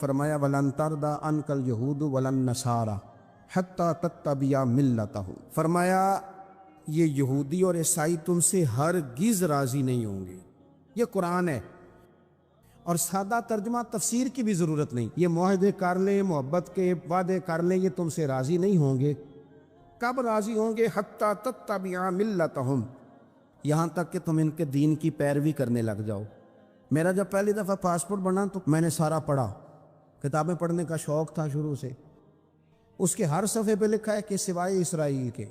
فرمایا ولن ترضى عنك اليهود ولا النصارى حتى تتبع ملتهم، فرمایا یہ یہودی اور عیسائی تم سے ہرگز راضی نہیں ہوں گے۔ یہ قرآن ہے، اور سادہ ترجمہ تفسیر کی بھی ضرورت نہیں۔ یہ معاہدے کر لیں، محبت کے وعدے کر لیں، یہ تم سے راضی نہیں ہوں گے۔ کب راضی ہوں گے؟ حتی تتبع ملتہم، یہاں تک کہ تم ان کے دین کی پیروی کرنے لگ جاؤ۔ میرا جب پہلی دفعہ پاسپورٹ بنا تو میں نے سارا پڑھا، کتابیں پڑھنے کا شوق تھا شروع سے۔ اس کے ہر صفحے پہ لکھا ہے کہ سوائے اسرائیل کے،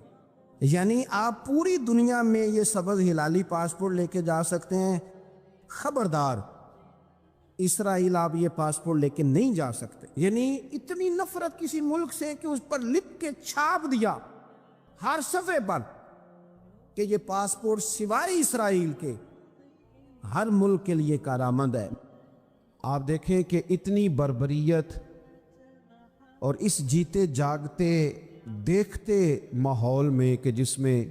یعنی آپ پوری دنیا میں یہ سبز ہلالی پاسپورٹ لے کے جا سکتے ہیں، خبردار اسرائیل آپ یہ پاسپورٹ لے کے نہیں جا سکتے۔ یعنی اتنی نفرت کسی ملک سے کہ اس پر لکھ کے چھاپ دیا ہر صفحے پر کہ یہ پاسپورٹ سوائے اسرائیل کے ہر ملک کے لیے کارآمد ہے۔ آپ دیکھیں کہ اتنی بربریت اور اس جیتے جاگتے دیکھتے ماحول میں کہ جس میں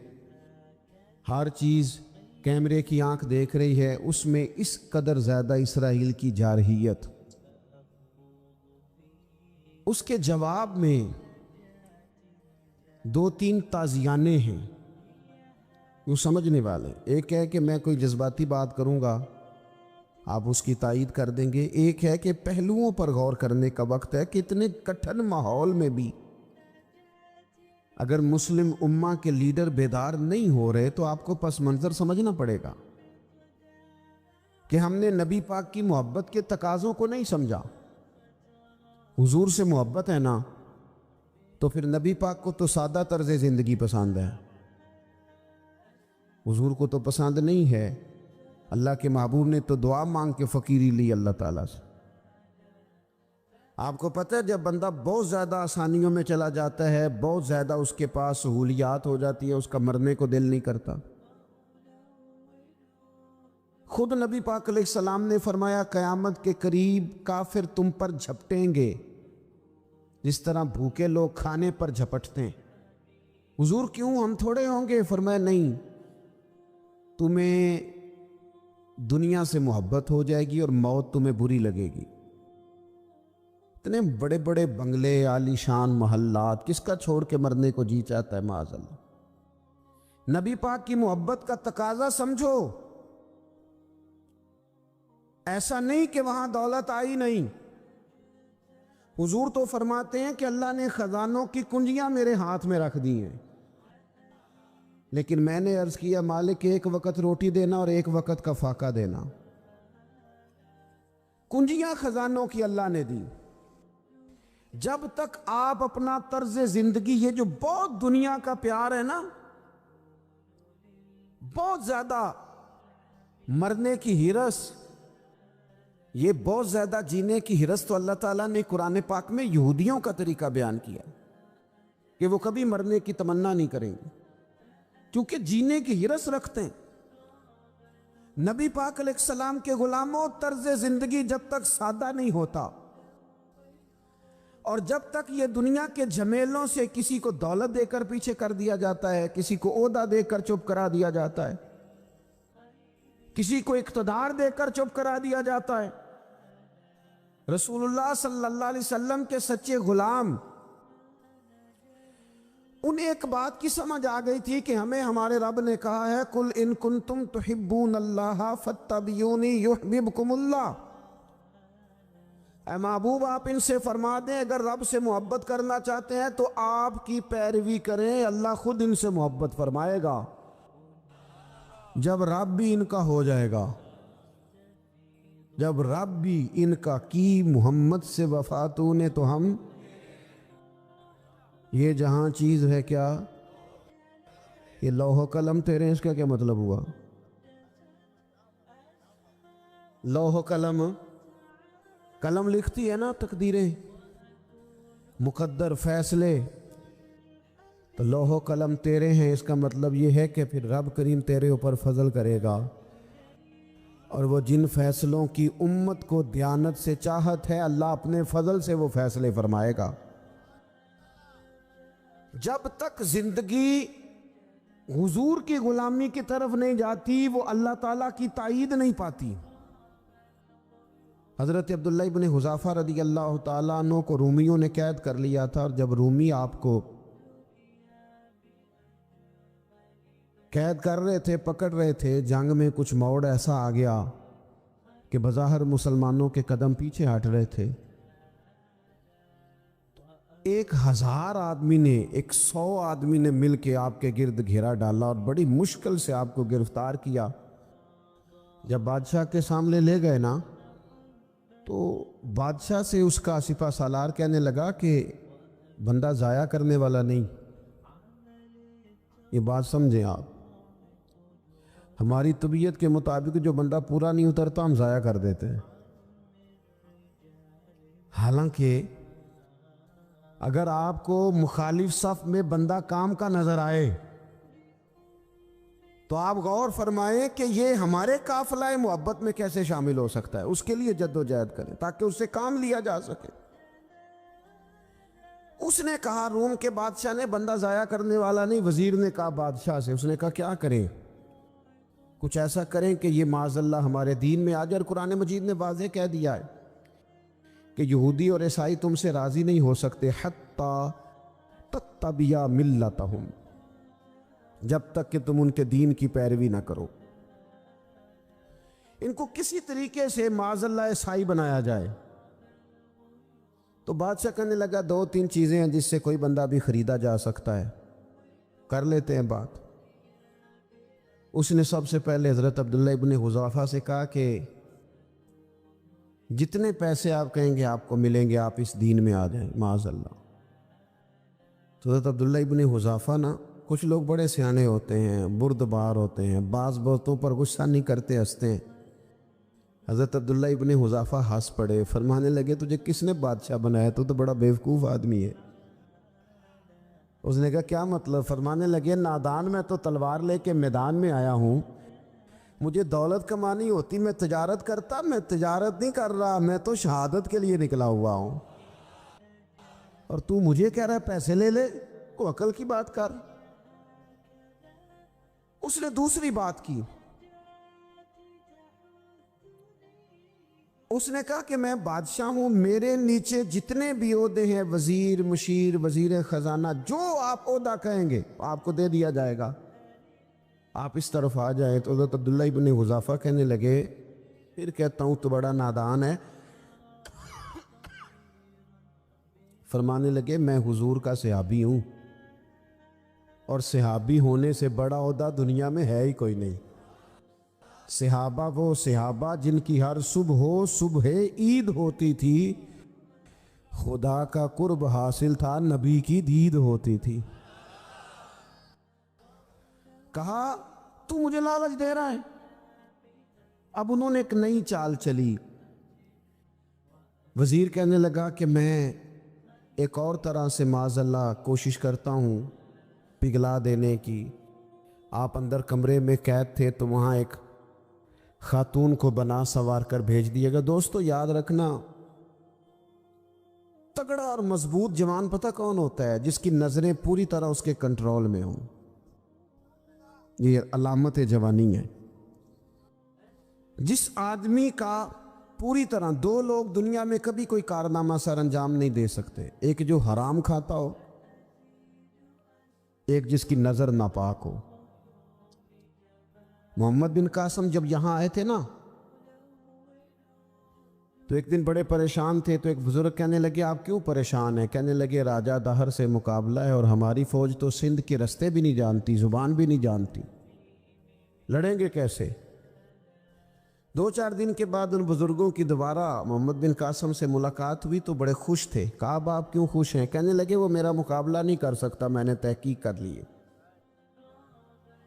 ہر چیز کیمرے کی آنکھ دیکھ رہی ہے، اس میں اس قدر زیادہ اسرائیل کی جارحیت، اس کے جواب میں دو تین تازیانے ہیں وہ سمجھنے والے۔ ایک ہے کہ میں کوئی جذباتی بات کروں گا، آپ اس کی تائید کر دیں گے۔ ایک ہے کہ پہلوؤں پر غور کرنے کا وقت ہے کہ اتنے کٹھن ماحول میں بھی اگر مسلم امہ کے لیڈر بیدار نہیں ہو رہے تو آپ کو پس منظر سمجھنا پڑے گا کہ ہم نے نبی پاک کی محبت کے تقاضوں کو نہیں سمجھا۔ حضور سے محبت ہے نا، تو پھر نبی پاک کو تو سادہ طرز زندگی پسند ہے، حضور کو تو پسند نہیں ہے۔ اللہ کے محبوب نے تو دعا مانگ کے فقیری لی اللہ تعالیٰ سے۔ آپ کو پتہ ہے جب بندہ بہت زیادہ آسانیوں میں چلا جاتا ہے، بہت زیادہ اس کے پاس سہولیات ہو جاتی ہیں، اس کا مرنے کو دل نہیں کرتا۔ خود نبی پاک علیہ السلام نے فرمایا قیامت کے قریب کافر تم پر جھپٹیں گے جس طرح بھوکے لوگ کھانے پر جھپٹتے ہیں۔ حضور کیوں، ہم تھوڑے ہوں گے؟ فرمایا نہیں، تمہیں دنیا سے محبت ہو جائے گی اور موت تمہیں بری لگے گی۔ اتنے بڑے بڑے بنگلے، عالی شان محلات، کس کا چھوڑ کے مرنے کو جی چاہتا ہے معاذ اللہ۔ نبی پاک کی محبت کا تقاضا سمجھو، ایسا نہیں کہ وہاں دولت آئی نہیں۔ حضور تو فرماتے ہیں کہ اللہ نے خزانوں کی کنجیاں میرے ہاتھ میں رکھ دی ہیں، لیکن میں نے عرض کیا مالک ایک وقت روٹی دینا اور ایک وقت کا فاقہ دینا۔ کنجیاں خزانوں کی اللہ نے دی۔ جب تک آپ اپنا طرز زندگی، یہ جو بہت دنیا کا پیار ہے نا، بہت زیادہ مرنے کی ہرس، یہ بہت زیادہ جینے کی ہرس، تو اللہ تعالیٰ نے قرآن پاک میں یہودیوں کا طریقہ بیان کیا کہ وہ کبھی مرنے کی تمنا نہیں کریں گے کیونکہ جینے کی ہرس رکھتے ہیں۔ نبی پاک علیہ السلام کے غلاموں، طرز زندگی جب تک سادہ نہیں ہوتا اور جب تک یہ دنیا کے جھمیلوں سے کسی کو دولت دے کر پیچھے کر دیا جاتا ہے، کسی کو عہدہ دے کر چپ کرا دیا جاتا ہے، کسی کو اقتدار دے کر چپ کرا دیا جاتا ہے، رسول اللہ صلی اللہ علیہ وسلم کے سچے غلام، انہیں ایک بات کی سمجھ آ گئی تھی کہ ہمیں ہمارے رب نے کہا ہے قُلْ إِن كُنْتُمْ تُحِبُّونَ اللَّهَ فَاتَّبِعُونِي يُحْبِبْكُمُ اللَّهُ۔ اے محبوب آپ ان سے فرما دیں اگر رب سے محبت کرنا چاہتے ہیں تو آپ کی پیروی کریں، اللہ خود ان سے محبت فرمائے گا۔ جب رب بھی ان کا ہو جائے گا، جب رب بھی ان کا کی محمد سے وفاتوں نے، تو ہم یہ جہاں چیز ہے کیا، یہ لوح و قلم تیرے ہیں، اس کا کیا مطلب ہوا؟ لوح و قلم، قلم لکھتی ہے نا تقدیریں، مقدر فیصلے، تو لوح و قلم تیرے ہیں، اس کا مطلب یہ ہے کہ پھر رب کریم تیرے اوپر فضل کرے گا، اور وہ جن فیصلوں کی امت کو دیانت سے چاہت ہے، اللہ اپنے فضل سے وہ فیصلے فرمائے گا۔ جب تک زندگی حضور کی غلامی کی طرف نہیں جاتی، وہ اللہ تعالیٰ کی تائید نہیں پاتی۔ حضرت عبداللہ ابن حذافہ رضی اللہ تعالیٰ عنہ کو رومیوں نے قید کر لیا تھا، اور جب رومی آپ کو قید کر رہے تھے، پکڑ رہے تھے، جنگ میں کچھ موڑ ایسا آ گیا کہ بظاہر مسلمانوں کے قدم پیچھے ہٹ رہے تھے۔ 1000 آدمی نے، 100 آدمی نے مل کے آپ کے گرد گھیرا ڈالا اور بڑی مشکل سے آپ کو گرفتار کیا۔ جب بادشاہ کے سامنے لے گئے نا، تو بادشاہ سے اس کا سپہ سالار کہنے لگا کہ بندہ ضائع کرنے والا نہیں۔ یہ بات سمجھیں آپ، ہماری طبیعت کے مطابق جو بندہ پورا نہیں اترتا ہم ضائع کر دیتے ہیں۔ حالانکہ اگر آپ کو مخالف صف میں بندہ کام کا نظر آئے تو آپ غور فرمائیں کہ یہ ہمارے قافلہ محبت میں کیسے شامل ہو سکتا ہے، اس کے لیے جد و جہد کریں تاکہ اس سے کام لیا جا سکے۔ اس نے کہا، روم کے بادشاہ نے، بندہ ضائع کرنے والا نہیں۔ وزیر نے کہا بادشاہ سے، اس نے کہا کیا کریں؟ کچھ ایسا کریں کہ یہ معاذ اللہ ہمارے دین میں آ جائے۔ اور قرآن مجید نے واضح کہہ دیا ہے کہ یہودی اور عیسائی تم سے راضی نہیں ہو سکتے حتیٰ تتبع ملتہم، جب تک کہ تم ان کے دین کی پیروی نہ کرو۔ ان کو کسی طریقے سے معاذ اللہ عیسائی بنایا جائے۔ تو بادشاہ کہنے لگا 2-3 چیزیں ہیں جس سے کوئی بندہ بھی خریدا جا سکتا ہے، کر لیتے ہیں بات۔ اس نے سب سے پہلے حضرت عبداللہ ابن حذافہ سے کہا کہ جتنے پیسے آپ کہیں گے آپ کو ملیں گے، آپ اس دین میں آ جائیں معاذ اللہ۔ تو حضرت عبداللہ ابن حذافہ نا، کچھ لوگ بڑے سیانے ہوتے ہیں، بردبار ہوتے ہیں، بعض باتوں پر غصہ نہیں کرتے، ہنستے ہیں۔ حضرت عبداللہ ابن حذافہ ہنس پڑے، فرمانے لگے تجھے کس نے بادشاہ بنایا؟ تو بڑا بیوقوف آدمی ہے۔ اس نے کہا کیا مطلب؟ فرمانے لگے نادان، میں تو تلوار لے کے میدان میں آیا ہوں، مجھے دولت کمانی ہوتی میں تجارت کرتا، میں تجارت نہیں کر رہا، میں تو شہادت کے لیے نکلا ہوا ہوں، اور تو مجھے کہہ رہا ہے پیسے لے لے، کو عقل کی بات کر۔ اس نے دوسری بات کی، اس نے کہا کہ میں بادشاہ ہوں، میرے نیچے جتنے بھی عہدے ہیں، وزیر، مشیر، وزیر خزانہ، جو آپ عہدہ کہیں گے آپ کو دے دیا جائے گا، آپ اس طرف آ جائیں۔ تو حضرت عبداللہ ابن حذافہ کہنے لگے پھر کہتا ہوں تو بڑا نادان ہے۔ فرمانے لگے میں حضور کا صحابی ہوں، اور صحابی ہونے سے بڑا عہدہ دنیا میں ہے ہی کوئی نہیں۔ صحابہ وہ صحابہ جن کی ہر صبح عید ہوتی تھی، خدا کا قرب حاصل تھا، نبی کی دید ہوتی تھی۔ کہا تو مجھے لالچ دے رہا ہے؟ اب انہوں نے ایک نئی چال چلی۔ وزیر کہنے لگا کہ میں ایک اور طرح سے معاذ اللہ کوشش کرتا ہوں پگھلا دینے کی۔ آپ اندر کمرے میں قید تھے تو وہاں ایک خاتون کو بنا سوار کر بھیج دیے گا۔ دوستو یاد رکھنا، تگڑا اور مضبوط جوان پتہ کون ہوتا ہے؟ جس کی نظریں پوری طرح اس کے کنٹرول میں ہوں۔ یہ علامت جوانی ہے۔ جس آدمی کا پوری طرح، 2 لوگ دنیا میں کبھی کوئی کارنامہ سر انجام نہیں دے سکتے، ایک جو حرام کھاتا ہو، ایک جس کی نظر ناپاک ہو۔ محمد بن قاسم جب یہاں آئے تھے نا، تو ایک دن بڑے پریشان تھے، تو ایک بزرگ کہنے لگے آپ کیوں پریشان ہیں؟ کہنے لگے راجہ دہر سے مقابلہ ہے، اور ہماری فوج تو سندھ کے رستے بھی نہیں جانتی، زبان بھی نہیں جانتی، لڑیں گے کیسے؟ 2-4 دن کے بعد ان بزرگوں کی دوبارہ محمد بن قاسم سے ملاقات ہوئی تو بڑے خوش تھے۔ کہا اب آپ کیوں خوش ہیں؟ کہنے لگے وہ میرا مقابلہ نہیں کر سکتا، میں نے تحقیق کر لی ہے۔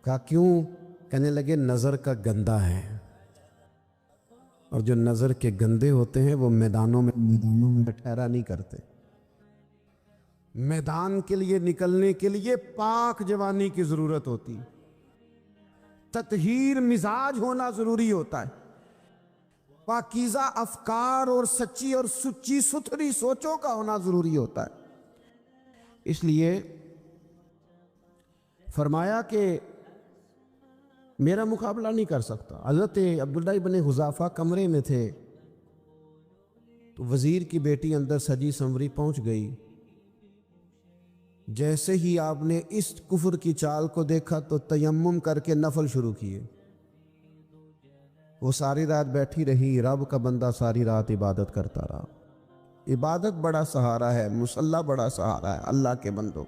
کہا کیوں؟ کہنے لگے نظر کا گندہ ہے، اور جو نظر کے گندے ہوتے ہیں وہ میدانوں میں ٹھہرا نہیں کرتے۔ میدان کے لیے نکلنے کے لیے پاک جوانی کی ضرورت ہوتی، تطہیر مزاج ہونا ضروری ہوتا ہے، پاکیزہ افکار اور سچی اور سچی ستھری سوچوں کا ہونا ضروری ہوتا ہے۔ اس لیے فرمایا کہ میرا مقابلہ نہیں کر سکتا۔ حضرت عبداللہ ابن حذافہ کمرے میں تھے، تو وزیر کی بیٹی اندر سجی سنوری پہنچ گئی. جیسے ہی آپ نے اس کفر کی چال کو دیکھا تو تیمم کر کے نفل شروع کیے. وہ ساری رات بیٹھی رہی. رب کا بندہ ساری رات عبادت کرتا رہا. عبادت بڑا سہارا ہے, مصلی بڑا سہارا ہے اللہ کے بندوں.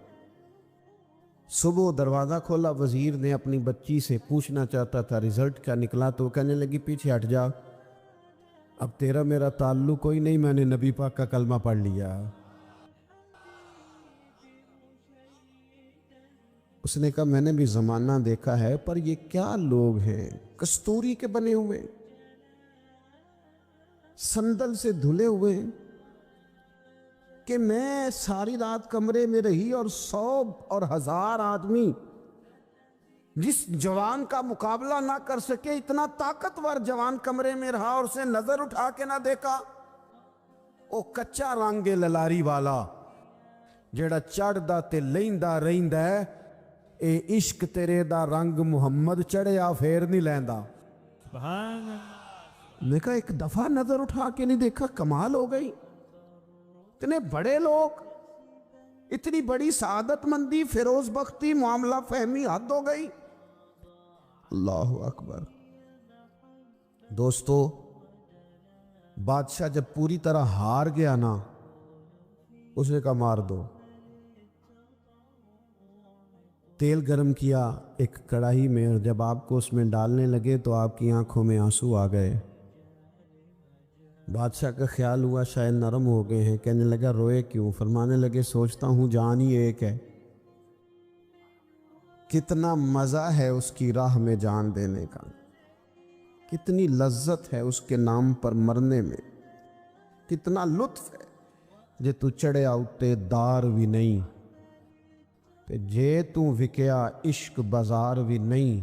صبح دروازہ کھولا, وزیر نے اپنی بچی سے پوچھنا چاہتا تھا رزلٹ کیا نکلا, تو کہنے لگی پیچھے ہٹ جا, اب تیرا میرا تعلق کوئی نہیں, میں نے نبی پاک کا کلمہ پڑھ لیا. اس نے کہا میں نے بھی زمانہ دیکھا ہے, پر یہ کیا لوگ ہیں کستوری کے بنے ہوئے, سندل سے دھلے ہوئے, کہ میں ساری رات کمرے میں رہی اور 100 اور 1000 آدمی جس جوان کا مقابلہ نہ کر سکے, اتنا طاقتور جوان کمرے میں رہا اور اسے نظر اٹھا کے نہ دیکھا. او کچا رنگ للاری والا جیڑا چڑھدا تے لیندا رہندا ہے, اے عشق تیرے دا رنگ محمد چڑھیا پھر نہیں لیندا. سبحان اللہ. میں کہا ایک دفعہ نظر اٹھا کے نہیں دیکھا, کمال ہو گئی. اتنے بڑے لوگ, اتنی بڑی سعادت مندی, فیروز بختی, معاملہ فہمی, حد ہو گئی. اللہ اکبر. دوستو, بادشاہ جب پوری طرح ہار گیا نا, اس نے کہا مار دو. تیل گرم کیا ایک کڑاہی میں, اور جب آپ کو اس میں ڈالنے لگے تو آپ کی آنکھوں میں آنسو آ گئے. بادشاہ کا خیال ہوا شاید نرم ہو گئے ہیں. کہنے لگا روئے کیوں؟ فرمانے لگے سوچتا ہوں جان ہی ایک ہے, کتنا مزہ ہے اس کی راہ میں جان دینے کا, کتنی لذت ہے اس کے نام پر مرنے میں, کتنا لطف ہے. جے تو چڑھیا اتے دار بھی نہیں, تے جے تو وکیا عشق بازار بھی نہیں,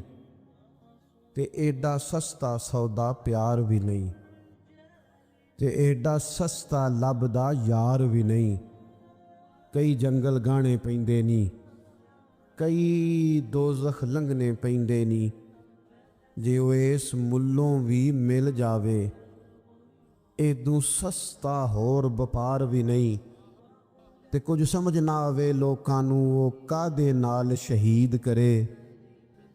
تے ایڈا سستا سودا پیار بھی نہیں, تے ایڈا سستا لبدا یار بھی نہیں. کئی جنگل گانے پیندے نی, کئی دوزخ لنگنے پیندے نی, جے وہ اس ملوں بھی مل جاوے, ایدوں سستا ہور بپار بھی نہیں. تے کچھ سمجھ نہ آوے لوکاں نوں وہ کادے نال شہید کرے,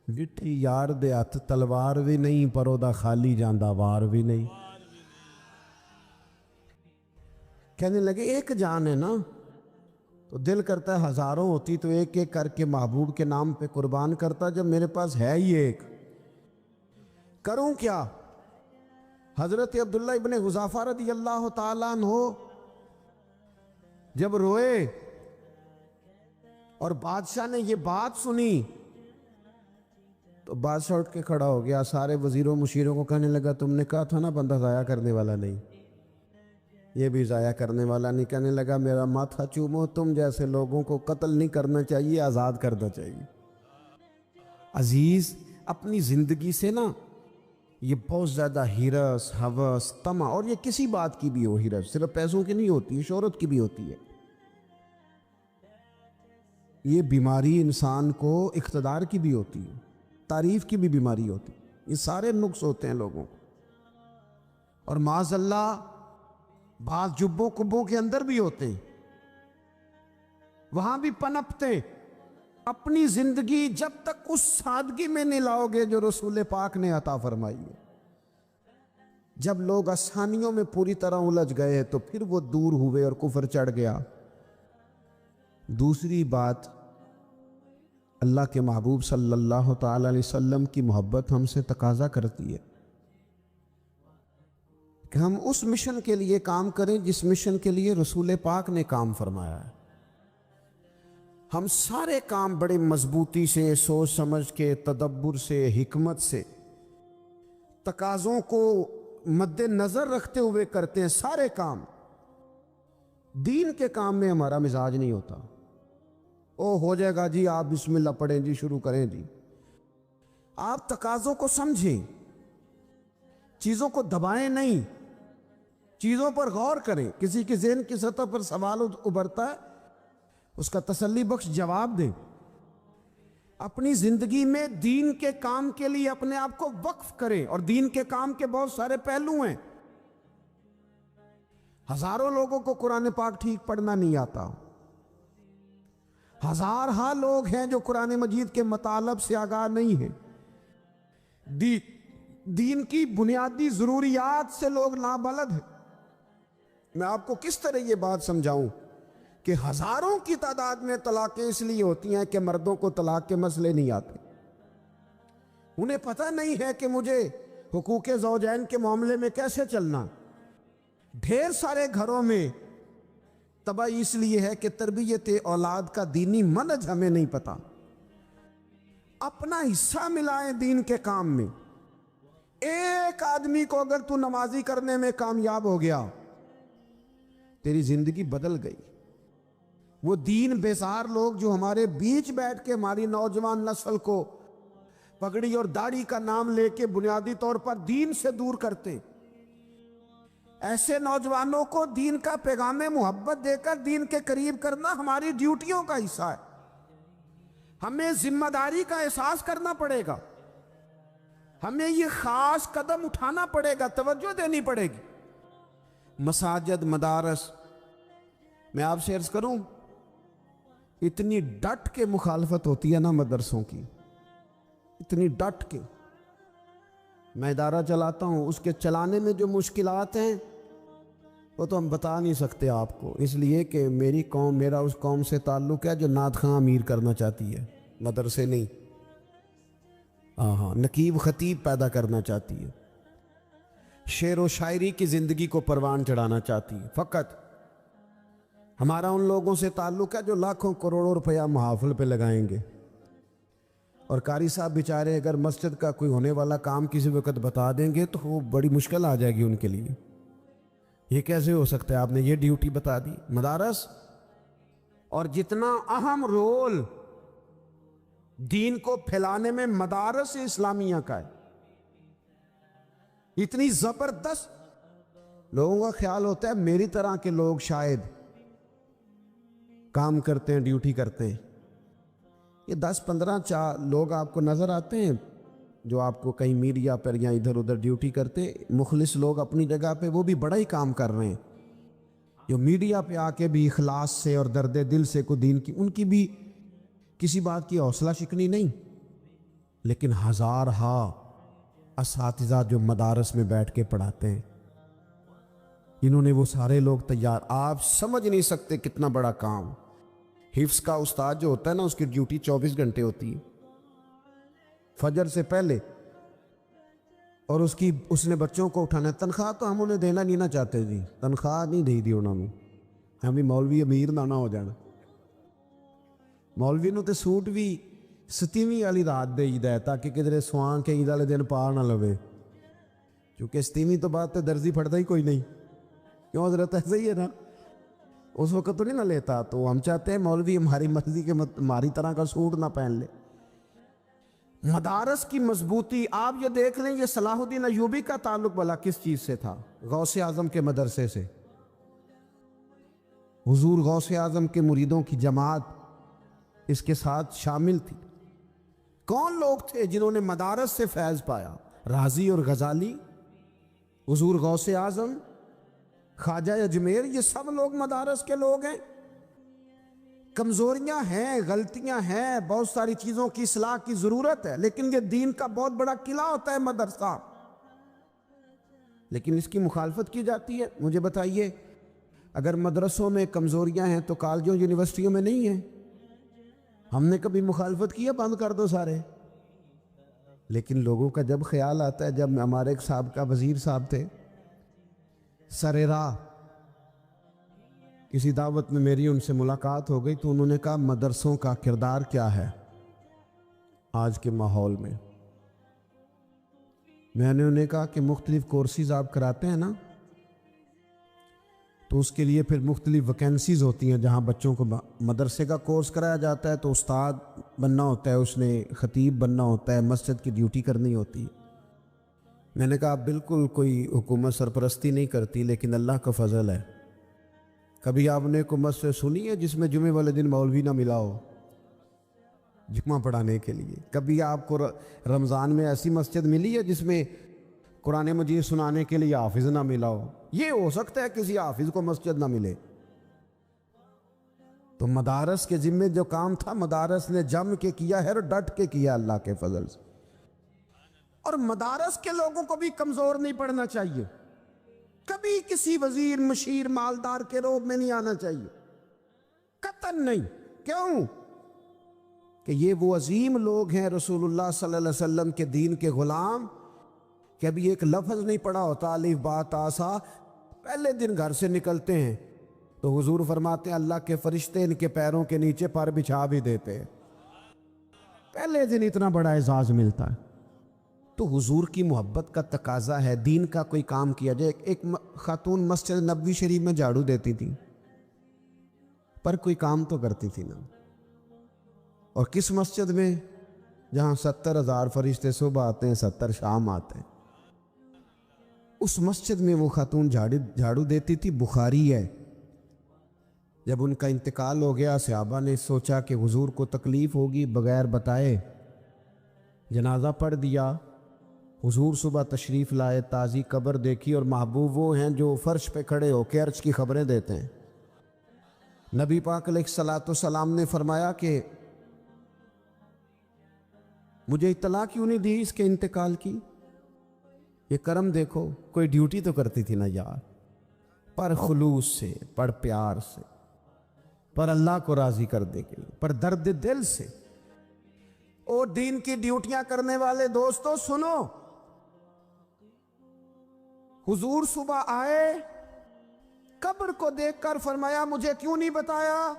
وٹھی یار دے ہتھ تلوار بھی نہیں, پر او دا خالی جاندا وار بھی نہیں. کہنے لگے ایک جان ہے نا, تو دل کرتا ہے ہزاروں ہوتی تو ایک ایک کر کے محبوب کے نام پہ قربان کرتا, جب میرے پاس ہے ہی ایک, کروں کیا؟ حضرت عبداللہ ابن حذافہ رضی اللہ تعالیٰ عنہ جب روئے اور بادشاہ نے یہ بات سنی, تو بادشاہ اٹھ کے کھڑا ہو گیا, سارے وزیروں مشیروں کو کہنے لگا تم نے کہا تھا نا بندہ ضائع کرنے والا نہیں, یہ بھی ضائع کرنے والا نہیں. کہنے لگا میرا ماتھا چومو, تم جیسے لوگوں کو قتل نہیں کرنا چاہیے, آزاد کرنا چاہیے. عزیز, اپنی زندگی سے نا یہ بہت زیادہ ہرس, ہوس, طمع, اور یہ کسی بات کی بھی ہو, ہرس صرف پیسوں کی نہیں ہوتی, شہرت کی بھی ہوتی ہے. یہ بیماری انسان کو اقتدار کی بھی ہوتی ہے, تعریف کی بھی بیماری ہوتی ہے. یہ سارے نقص ہوتے ہیں لوگوں کو, اور معاذ اللہ بعض جبوں کبوں کے اندر بھی ہوتے ہیں, وہاں بھی پنپتے. اپنی زندگی جب تک اس سادگی میں نہیں لاؤ گے جو رسول پاک نے عطا فرمائی ہے, جب لوگ آسانیوں میں پوری طرح الجھ گئے تو پھر وہ دور ہوئے اور کفر چڑھ گیا. دوسری بات, اللہ کے محبوب صلی اللہ تعالی علیہ وسلم کی محبت ہم سے تقاضا کرتی ہے کہ ہم اس مشن کے لیے کام کریں جس مشن کے لیے رسول پاک نے کام فرمایا ہے. ہم سارے کام بڑے مضبوطی سے, سوچ سمجھ کے, تدبر سے, حکمت سے, تقاضوں کو مد نظر رکھتے ہوئے کرتے ہیں. سارے کام, دین کے کام میں ہمارا مزاج نہیں ہوتا. او ہو جائے گا جی, آپ بسم اللہ پڑھیں جی, شروع کریں جی. آپ تقاضوں کو سمجھیں, چیزوں کو دبائیں نہیں, چیزوں پر غور کریں. کسی کے ذہن کی سطح پر سوال ابھرتا ہے, اس کا تسلی بخش جواب دیں. اپنی زندگی میں دین کے کام کے لیے اپنے آپ کو وقف کریں, اور دین کے کام کے بہت سارے پہلو ہیں. ہزاروں لوگوں کو قرآن پاک ٹھیک پڑھنا نہیں آتا، ہزارہا لوگ ہیں جو قرآن مجید کے مطالب سے آگاہ نہیں ہیں، دین کی بنیادی ضروریات سے لوگ نابلد ہیں۔ میں آپ کو کس طرح یہ بات سمجھاؤں کہ ہزاروں کی تعداد میں طلاقیں اس لیے ہوتی ہیں کہ مردوں کو طلاق کے مسئلے نہیں آتے، انہیں پتہ نہیں ہے کہ مجھے حقوق زوجین کے معاملے میں کیسے چلنا۔ ڈھیر سارے گھروں میں تباہی اس لیے ہے کہ تربیت اولاد کا دینی منہج ہمیں نہیں پتا۔ اپنا حصہ ملائیں دین کے کام میں۔ ایک آدمی کو اگر تو نمازی کرنے میں کامیاب ہو گیا، تیری زندگی بدل گئی۔ وہ دین بیزار لوگ جو ہمارے بیچ بیٹھ کے ہماری نوجوان نسل کو پگڑی اور داڑھی کا نام لے کے بنیادی طور پر دین سے دور کرتے، ایسے نوجوانوں کو دین کا پیغام محبت دے کر دین کے قریب کرنا ہماری ڈیوٹیوں کا حصہ ہے۔ ہمیں ذمہ داری کا احساس کرنا پڑے گا، ہمیں یہ خاص قدم اٹھانا پڑے گا، توجہ دینی پڑے گی۔ مساجد، مدارس، میں آپ سے عرض کروں، اتنی ڈٹ کے مخالفت ہوتی ہے نا مدرسوں کی، اتنی ڈٹ کے۔ میں ادارہ چلاتا ہوں، اس کے چلانے میں جو مشکلات ہیں وہ تو ہم بتا نہیں سکتے آپ کو، اس لیے کہ میری قوم، میرا اس قوم سے تعلق ہے جو نعت خواں امیر کرنا چاہتی ہے، مدرسے نہیں۔ ہاں، نقیب خطیب پیدا کرنا چاہتی ہے، شعر و شاعری کی زندگی کو پروان چڑھانا چاہتی ہے۔ فقط ہمارا ان لوگوں سے تعلق ہے جو لاکھوں کروڑوں روپیہ محافل پہ لگائیں گے، اور قاری صاحب بیچارے اگر مسجد کا کوئی ہونے والا کام کسی وقت بتا دیں گے تو وہ بڑی مشکل آ جائے گی ان کے لیے۔ یہ کیسے ہو سکتا ہے، آپ نے یہ ڈیوٹی بتا دی؟ مدارس، اور جتنا اہم رول دین کو پھیلانے میں مدارس اسلامیہ کا ہے، اتنی زبردست، لوگوں کا خیال ہوتا ہے میری طرح کے لوگ شاید کام کرتے ہیں، ڈیوٹی کرتے ہیں۔ یہ 10-15 لوگ آپ کو نظر آتے ہیں جو آپ کو کہیں میڈیا پر یا ادھر ادھر ڈیوٹی کرتے، مخلص لوگ اپنی جگہ پہ، وہ بھی بڑا ہی کام کر رہے ہیں، جو میڈیا پہ آ کے بھی اخلاص سے اور درد دل سے کو دین کی، ان کی بھی کسی بات کی حوصلہ شکنی نہیں۔ لیکن ہزارہا اساتذہ جو مدارس میں بیٹھ کے پڑھاتے ہیں، انہوں نے وہ سارے لوگ تیار، آپ سمجھ نہیں سکتے کتنا بڑا کام۔ حفظ کا استاد جو ہوتا ہے نا، اس کی ڈیوٹی 24 گھنٹے ہوتی ہے، فجر سے پہلے، اور اس نے بچوں کو اٹھانا ہے۔ تنخواہ تو ہم انہیں دینا نہیں نہ چاہتے جی، تنخواہ نہیں دی انہوں نے، ہم بھی مولوی امیر نہ ہو جانا۔ مولوی نو تے سوٹ بھی 27ویں والی رات دے ہی ہے تاکہ کدھر سوان کے عید والے دن پا نہ لوے، کیونکہ 27ویں تو بعد تے درزی پھڑتا ہی کوئی نہیں، کیوں حضرت؟ ایسا ہی ہے نا، اس وقت تو نہیں نہ لیتا۔ تو ہم چاہتے ہیں مولوی ہماری مرضی کے ہماری طرح کا سوٹ نہ پہن لے۔ مدارس کی مضبوطی آپ یہ دیکھ لیں، یہ صلاح الدین ایوبی کا تعلق بھلا کس چیز سے تھا؟ غوث اعظم کے مدرسے سے۔ حضور غوث اعظم کے مریدوں کی جماعت اس کے ساتھ شامل تھی۔ کون لوگ تھے جنہوں نے مدارس سے فیض پایا؟ رازی اور غزالی، حضور غوث اعظم، خواجہ اجمیر، یہ سب لوگ مدارس کے لوگ ہیں۔ کمزوریاں ہیں، غلطیاں ہیں، بہت ساری چیزوں کی اصلاح کی ضرورت ہے، لیکن یہ دین کا بہت بڑا قلعہ ہوتا ہے مدرسہ، لیکن اس کی مخالفت کی جاتی ہے۔ مجھے بتائیے، اگر مدرسوں میں کمزوریاں ہیں تو کالجوں یونیورسٹیوں میں نہیں ہیں؟ ہم نے کبھی مخالفت کی ہے بند کر دو سارے؟ لیکن لوگوں کا جب خیال آتا ہے، جب ہمارے ایک سابقہ وزیر صاحب تھے، سر راہ کسی دعوت میں میری ان سے ملاقات ہو گئی، تو انہوں نے کہا مدرسوں کا کردار کیا ہے آج کے ماحول میں؟ میں نے انہیں کہا کہ مختلف کورسز آپ کراتے ہیں نا، تو اس کے لیے پھر مختلف ویکینسیز ہوتی ہیں، جہاں بچوں کو مدرسے کا کورس کرایا جاتا ہے تو استاد بننا ہوتا ہے، اس نے خطیب بننا ہوتا ہے، مسجد کی ڈیوٹی کرنی ہوتی ہے۔ میں نے کہا بالکل کوئی حکومت سرپرستی نہیں کرتی، لیکن اللہ کا فضل ہے، کبھی آپ نے حکومت سے سنی ہے جس میں جمعے والے دن مولوی نہ ملا ہو جمعہ پڑھانے کے لیے؟ کبھی آپ کو رمضان میں ایسی مسجد ملی ہے جس میں قرآن مجید سنانے کے لیے حافظ نہ ملا ہو؟ یہ ہو سکتا ہے کسی حافظ کو مسجد نہ ملے. تو مدارس کے ذمے جو کام تھا مدارس نے جم کے کیا ہے اور ڈٹ کے کیا اللہ کے فضل سے. اور مدارس کے لوگوں کو بھی کمزور نہیں پڑنا چاہیے. کبھی کسی وزیر مشیر مالدار کے روب میں نہیں آنا چاہیے، قطعاً نہیں. کیوں؟ کہ یہ وہ عظیم لوگ ہیں رسول اللہ صلی اللہ علیہ وسلم کے دین کے غلام، کہ ابھی ایک لفظ نہیں پڑا ہوتا الف با تا سا، پہلے دن گھر سے نکلتے ہیں تو حضور فرماتے ہیں اللہ کے فرشتے ان کے پیروں کے نیچے پر بچھا بھی دیتے ہیں. پہلے دن اتنا بڑا اعزاز ملتا ہے. تو حضور کی محبت کا تقاضا ہے دین کا کوئی کام کیا جائے. ایک خاتون مسجد نبوی شریف میں جھاڑو دیتی تھی پر کوئی کام تو کرتی تھی نا. اور کس مسجد میں؟ جہاں 70,000 فرشتے صبح آتے ہیں 70 شام آتے ہیں. اس مسجد میں وہ خاتون جھاڑو دیتی تھی. بخاری ہے. جب ان کا انتقال ہو گیا صحابہ نے سوچا کہ حضور کو تکلیف ہوگی، بغیر بتائے جنازہ پڑھ دیا. حضور صبح تشریف لائے، تازی قبر دیکھی، اور محبوب وہ ہیں جو فرش پہ کھڑے ہو کے عرش کی خبریں دیتے ہیں. نبی پاک علیہ الصلوۃ والسلام نے فرمایا کہ مجھے اطلاع کیوں نہیں دی اس کے انتقال کی؟ یہ کرم دیکھو. کوئی ڈیوٹی تو کرتی تھی نا یار، پر خلوص سے، پر پیار سے، پر اللہ کو راضی کرنے کے لیے، پر درد دل سے. اور دین کی ڈیوٹیاں کرنے والے دوستو سنو، حضور صبح آئے، قبر کو دیکھ کر فرمایا مجھے کیوں نہیں بتایا؟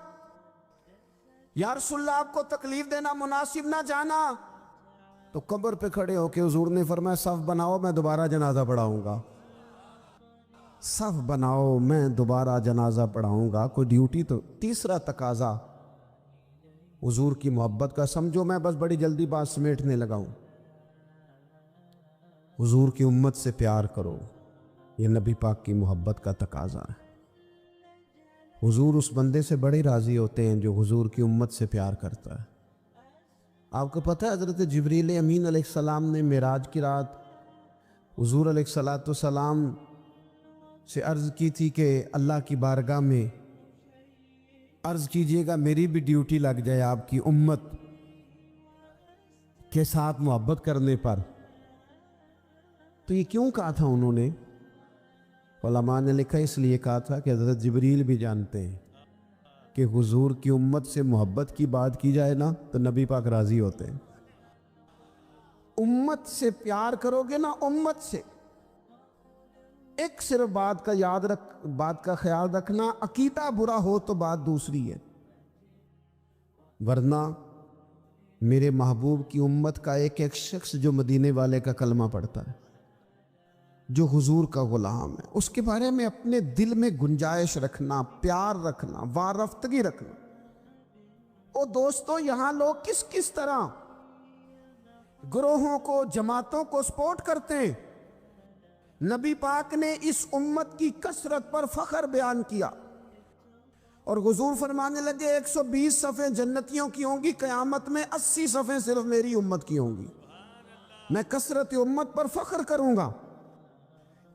یا رسول اللہ آپ کو تکلیف دینا مناسب نہ جانا. تو قبر پہ کھڑے ہو کے حضور نے فرمایا صف بناؤ میں دوبارہ جنازہ پڑھاؤں گا. صف بناؤ میں دوبارہ جنازہ پڑھاؤں گا. کوئی ڈیوٹی تو. تیسرا تقاضا حضور کی محبت کا. سمجھو میں بس بڑی جلدی بات سمیٹنے لگا ہوں. حضور کی امت سے پیار کرو، یہ نبی پاک کی محبت کا تقاضا ہے. حضور اس بندے سے بڑے راضی ہوتے ہیں جو حضور کی امت سے پیار کرتا ہے. آپ کو پتہ ہے حضرت جبریل امین علیہ السلام نے معراج کی رات حضور علیہ الصلوۃ والسلام سے عرض کی تھی کہ اللہ کی بارگاہ میں عرض کیجئے گا میری بھی ڈیوٹی لگ جائے آپ کی امت کے ساتھ محبت کرنے پر. تو یہ کیوں کہا تھا انہوں نے؟ علماء نے لکھا اس لیے کہا تھا کہ حضرت جبریل بھی جانتے ہیں کہ حضور کی امت سے محبت کی بات کی جائے نا تو نبی پاک راضی ہوتے ہیں. امت سے پیار کرو گے نا، امت سے. ایک صرف بات کا خیال رکھنا، عقیدہ برا ہو تو بات دوسری ہے، ورنہ میرے محبوب کی امت کا ایک ایک شخص جو مدینے والے کا کلمہ پڑھتا ہے، جو حضور کا غلام ہے، اس کے بارے میں اپنے دل میں گنجائش رکھنا، پیار رکھنا، وارفتگی رکھنا. اور دوستو یہاں لوگ کس طرح گروہوں کو، جماعتوں کو سپورٹ کرتے ہیں. نبی پاک نے اس امت کی کثرت پر فخر بیان کیا اور حضور فرمانے لگے 120 صفیں جنتیوں کی ہوں گی، قیامت میں 80 صفیں صرف میری امت کی ہوں گی. میں کثرت امت پر فخر کروں گا.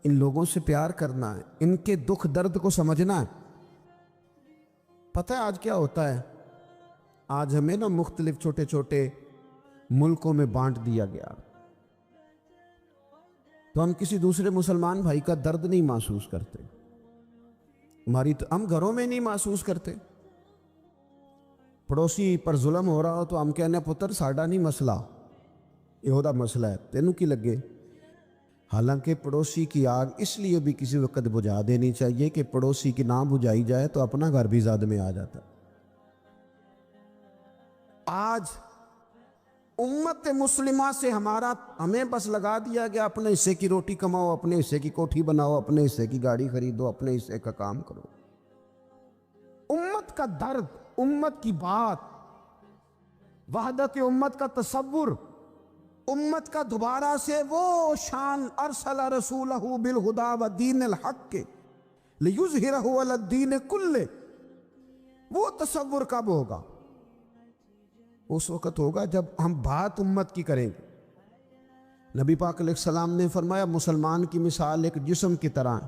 ان لوگوں سے پیار کرنا ہے، ان کے دکھ درد کو سمجھنا ہے. پتہ ہے آج کیا ہوتا ہے؟ آج ہمیں نا مختلف چھوٹے چھوٹے ملکوں میں بانٹ دیا گیا، تو ہم کسی دوسرے مسلمان بھائی کا درد نہیں محسوس کرتے. ہم گھروں میں نہیں محسوس کرتے. پڑوسی پر ظلم ہو رہا ہو تو ہم کہنے پتر ساڈا نہیں مسئلہ، یہ دا مسئلہ ہے، تینوں کی لگے. حالانکہ پڑوسی کی آگ اس لیے بھی کسی وقت بجھا دینی چاہیے کہ پڑوسی کی نہ بجھائی جائے تو اپنا گھر بھی زاد میں آ جاتا. آج امت مسلمہ سے ہمیں بس لگا دیا گیا اپنے حصے کی روٹی کماؤ، اپنے حصے کی کوٹھی بناؤ، اپنے حصے کی گاڑی خریدو، اپنے حصے کا کام کرو. امت کا درد، امت کی بات، وحدت امت کا تصور، امت کا دوبارہ سے وہ شان ارسل رسولہ بالہدی ودین الحق لیظہرہ علی الدین کلہ، وہ تصور کب ہوگا؟ اس وقت ہوگا جب ہم بات امت کی کریں گے. نبی پاک علیہ السلام نے فرمایا مسلمان کی مثال ایک جسم کی طرح ہے.